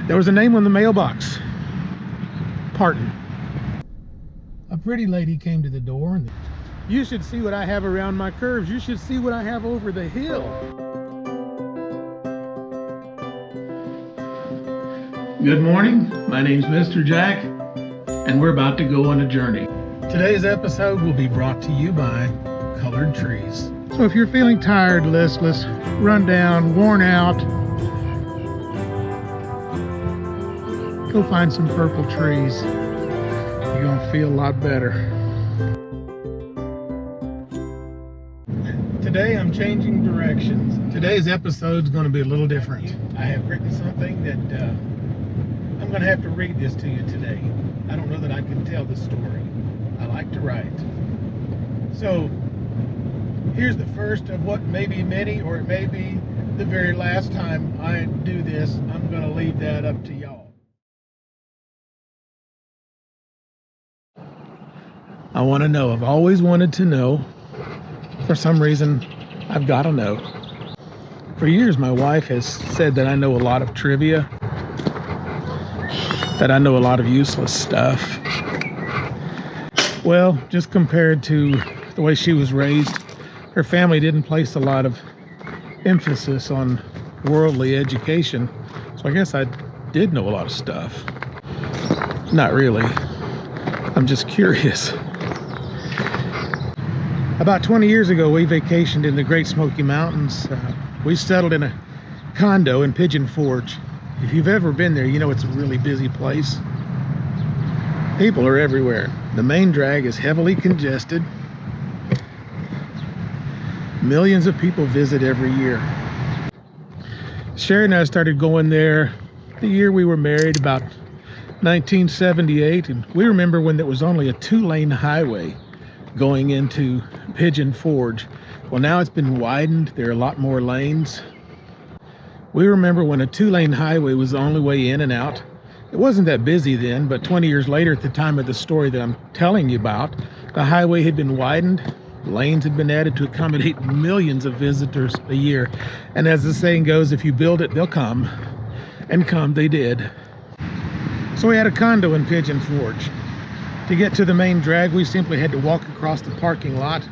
There was a name on the mailbox. Parton. A pretty lady came to the door and you should see what I have around my curves. You should see what I have over the hill. Good morning. My name's Mr. Jack, and we're about to go on a journey. Today's episode will be brought to you by Colored Trees. So if you're feeling tired, listless, run down, worn out, go find some purple trees. You're gonna feel a lot better. Today I'm changing directions. Today's episode is going to be a little different. I have written something that I'm going to have to read this to you today. I don't know that I can tell the story. I like to write. So here's the first of what may be many, or it may be the very last time I do this. I'm going to leave that up to y'all. I want to know. I've always wanted to know. For some reason, I've got to know. For years, my wife has said that I know a lot of trivia, that I know a lot of useless stuff. Well, just compared to the way she was raised, her family didn't place a lot of emphasis on worldly education. So I guess I did know a lot of stuff. Not really. I'm just curious. About 20 years ago, we vacationed in the Great Smoky Mountains. We settled in a condo in Pigeon Forge. If you've ever been there, you know it's a really busy place. People are everywhere. The main drag is heavily congested. Millions of people visit every year. Sherry and I started going there the year we were married, about 1978, and we remember when there was only a 2-lane highway going into Pigeon Forge. Well, now it's been widened. There are a lot more lanes. We remember when a 2-lane highway was the only way in and out. It wasn't that busy then, but 20 years later, at the time of the story that I'm telling you about, the highway had been widened. Lanes had been added to accommodate millions of visitors a year. And as the saying goes, if you build it, they'll come. And come they did. So we had a condo in Pigeon Forge. To get to the main drag, we simply had to walk across the parking lot.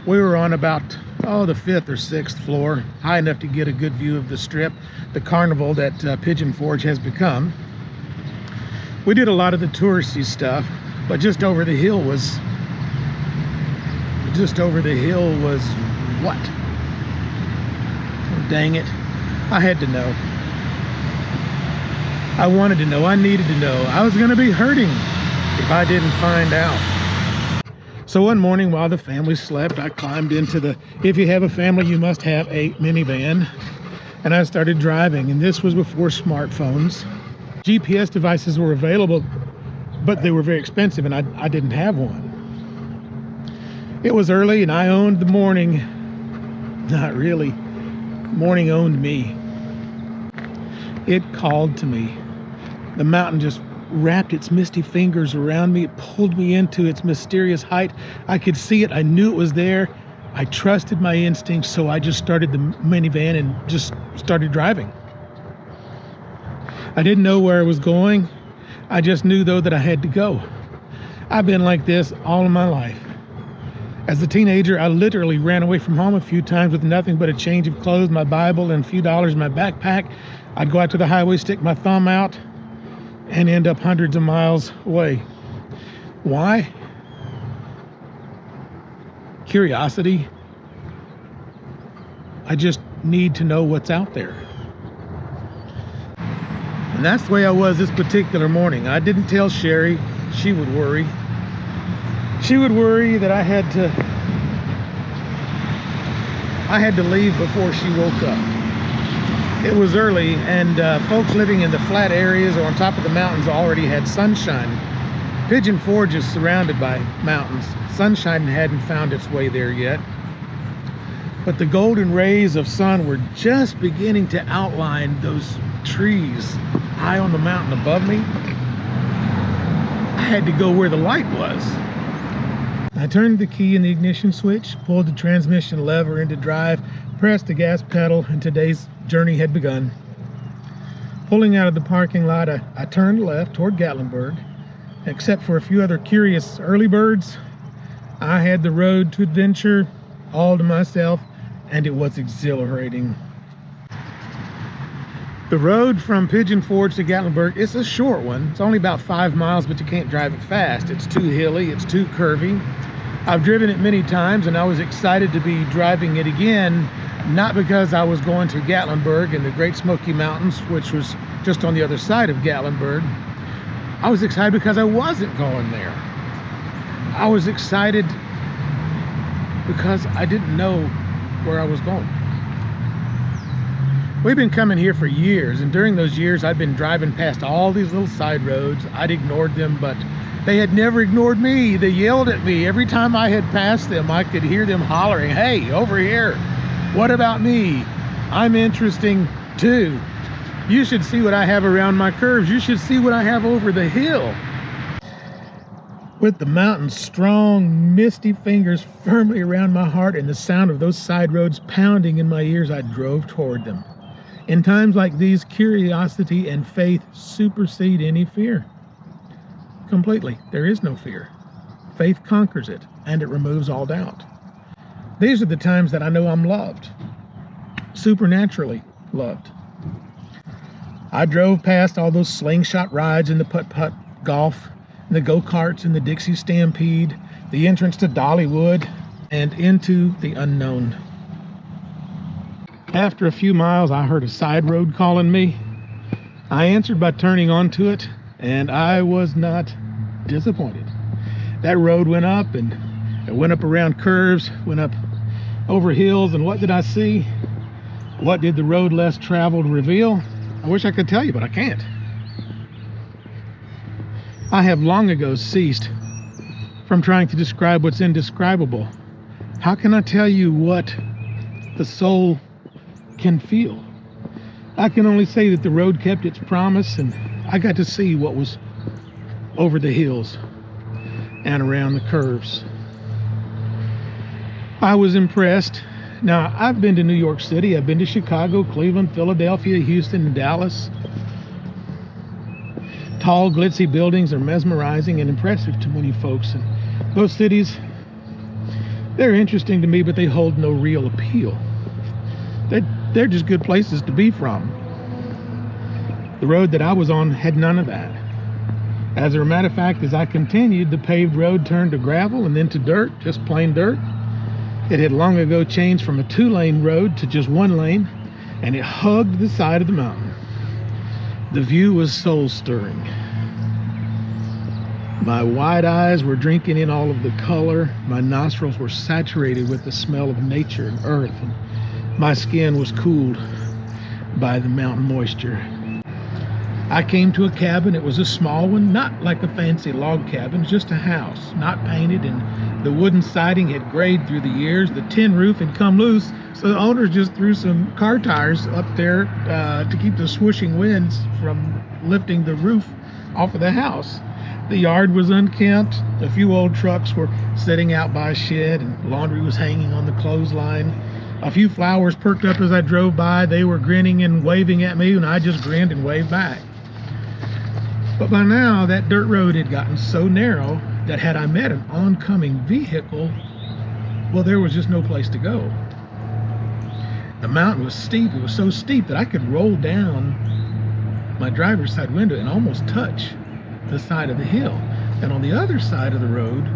We were on about, the 5th or 6th floor, high enough to get a good view of the strip, the carnival that Pigeon Forge has become. We did a lot of the touristy stuff, but just over the hill was what? Oh, dang it. I had to know. I wanted to know. I needed to know. I was going to be hurting if I didn't find out. So one morning while the family slept, I climbed into the, if you have a family, you must have a minivan. And I started driving, and this was before smartphones. GPS devices were available, but they were very expensive, and I didn't have one. It was early, and I owned the morning. Not really. Morning owned me. It called to me. The mountain just wrapped its misty fingers around me. It pulled me into its mysterious height. I could see it. I knew it was there. I trusted my instincts, so I just started the minivan and just started driving. I didn't know where I was going. I just knew, though, that I had to go. I've been like this all of my life. As a teenager, I literally ran away from home a few times with nothing but a change of clothes, my Bible, and a few dollars in my backpack. I'd go out to the highway, stick my thumb out, and end up hundreds of miles away. Why? Curiosity. I just need to know what's out there. And that's the way I was this particular morning. I didn't tell Sherry. She would worry. She would worry that I had to leave before she woke up. It was early, and folks living in the flat areas or on top of the mountains already had sunshine. Pigeon Forge is surrounded by mountains. Sunshine hadn't found its way there yet. But the golden rays of sun were just beginning to outline those trees high on the mountain above me. I had to go where the light was. I turned the key in the ignition switch, pulled the transmission lever into drive, pressed the gas pedal, and today's journey had begun. Pulling out of the parking lot, I turned left toward Gatlinburg. Except for a few other curious early birds, I had the road to adventure all to myself, and it was exhilarating. The road from Pigeon Forge to Gatlinburg is a short one. It's only about 5 miles, but you can't drive it fast. It's too hilly, it's too curvy. I've driven it many times, and I was excited to be driving it again, not because I was going to Gatlinburg and the Great Smoky Mountains, which was just on the other side of Gatlinburg. I was excited because I wasn't going there. I was excited because I didn't know where I was going. We've been coming here for years, and during those years I'd been driving past all these little side roads. I'd ignored them, but they had never ignored me. They yelled at me. Every time I had passed them, I could hear them hollering, "Hey, over here, what about me? I'm interesting too. You should see what I have around my curves. You should see what I have over the hill." With the mountain's strong, misty fingers firmly around my heart and the sound of those side roads pounding in my ears, I drove toward them. In times like these, curiosity and faith supersede any fear. Completely. There is no fear. Faith conquers it, and it removes all doubt. These are the times that I know I'm loved. Supernaturally loved. I drove past all those slingshot rides and the putt-putt golf, and the go-karts and the Dixie Stampede, the entrance to Dollywood, and into the unknown. After a few miles, I heard a side road calling me. I answered by turning onto it, and I was not disappointed. That road went up, and it went up around curves, went up over hills, and what did I see? What did the road less traveled reveal? I wish I could tell you, but I can't. I have long ago ceased from trying to describe what's indescribable. How can I tell you what the soul can feel? I can only say that the road kept its promise, and I got to see what was over the hills and around the curves. I was impressed. Now, I've been to New York City, I've been to Chicago, Cleveland, Philadelphia, Houston, and Dallas. Tall, glitzy buildings are mesmerizing and impressive to many folks, and those cities, they're interesting to me, but they hold no real appeal. They're just good places to be from. The road that I was on had none of that. As a matter of fact, as I continued, the paved road turned to gravel and then to dirt, just plain dirt. It had long ago changed from a 2-lane road to just 1 lane, and it hugged the side of the mountain. The view was soul-stirring. My wide eyes were drinking in all of the color. My nostrils were saturated with the smell of nature and earth, and my skin was cooled by the mountain moisture. I came to a cabin. It was a small one, not like a fancy log cabin, just a house, not painted, and the wooden siding had grayed through the years. The tin roof had come loose, so the owners just threw some car tires up there to keep the swooshing winds from lifting the roof off of the house. The yard was unkempt. A few old trucks were sitting out by a shed, and laundry was hanging on the clothesline. A few flowers perked up as I drove by. They were grinning and waving at me, and I just grinned and waved back. But by now, that dirt road had gotten so narrow that had I met an oncoming vehicle, well, there was just no place to go. The mountain was steep. It was so steep that I could roll down my driver's side window and almost touch the side of the hill. And on the other side of the road,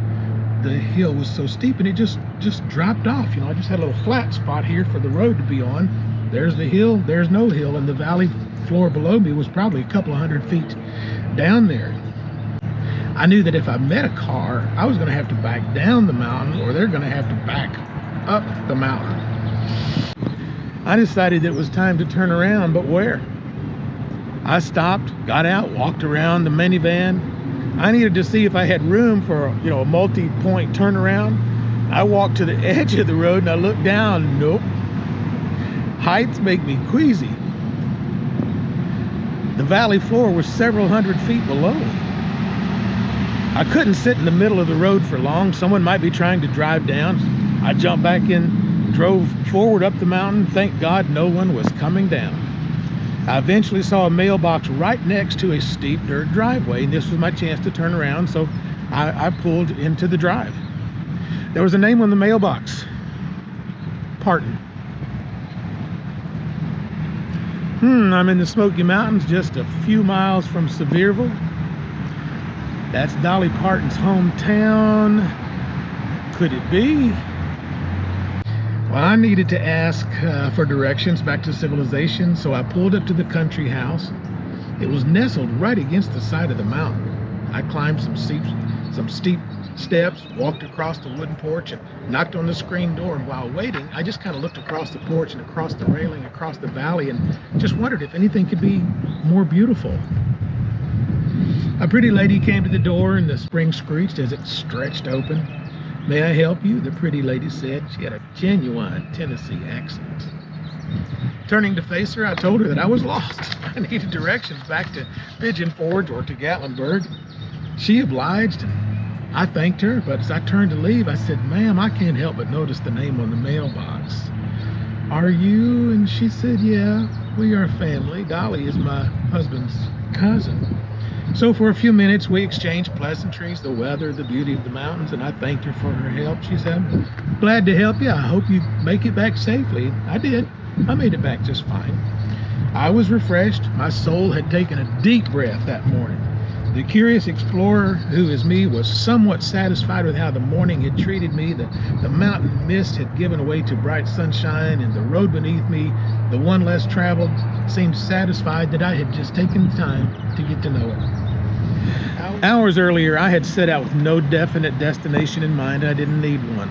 the hill was so steep and it just dropped off. You know, I just had a little flat spot here for the road to be on. There's the hill, there's no hill, and the valley floor below me was probably a couple of 100 feet down there. I knew that if I met a car, I was going to have to back down the mountain, or they're going to have to back up the mountain. I decided that it was time to turn around, but where? I stopped, got out, walked around the minivan. I needed to see if I had room for, you know, a multi-point turnaround. I walked to the edge of the road and I looked down. Nope. Heights make me queasy. The valley floor was several hundred feet below me. I couldn't sit in the middle of the road for long. Someone might be trying to drive down. I jumped back in, drove forward up the mountain. Thank God no one was coming down. I eventually saw a mailbox right next to a steep dirt driveway, and this was my chance to turn around, so I pulled into the drive. There was a name on the mailbox, Parton. I'm in the Smoky Mountains, just a few miles from Sevierville. That's Dolly Parton's hometown. Could it be? Well, I needed to ask for directions back to civilization, so I pulled up to the country house. It was nestled right against the side of the mountain. I climbed some steep steps, walked across the wooden porch, and knocked on the screen door. And while waiting, I just kind of looked across the porch and across the railing, across the valley, and just wondered if anything could be more beautiful. A pretty lady came to the door, and the spring screeched as it stretched open. "May I help you?" the pretty lady said. She had a genuine Tennessee accent. Turning to face her, I told her that I was lost. I needed directions back to Pigeon Forge or to Gatlinburg. She obliged, and I thanked her, but as I turned to leave, I said, "Ma'am, I can't help but notice the name on the mailbox. Are you?" And she said, "Yeah, we are family. Dolly is my husband's cousin." So for a few minutes, we exchanged pleasantries, the weather, the beauty of the mountains, and I thanked her for her help. She said, "Glad to help you. I hope you make it back safely." I did. I made it back just fine. I was refreshed. My soul had taken a deep breath that morning. The curious explorer, who is me, was somewhat satisfied with how the morning had treated me. The mountain mist had given way to bright sunshine, and the road beneath me, the one less traveled, seemed satisfied that I had just taken time to get to know it. Hours earlier, I had set out with no definite destination in mind. I didn't need one.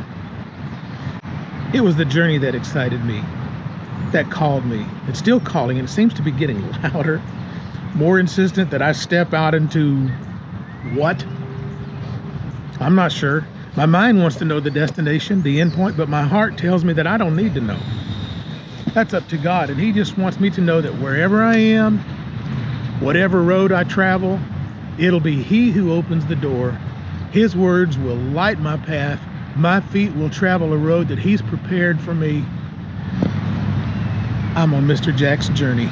It was the journey that excited me, that called me. It's still calling, and it seems to be getting louder, more insistent that I step out into what? I'm not sure. My mind wants to know the destination, the end point, but my heart tells me that I don't need to know. That's up to God, and He just wants me to know that wherever I am, whatever road I travel, it'll be He who opens the door. His words will light my path. My feet will travel a road that He's prepared for me. I'm on Mr. Jack's journey.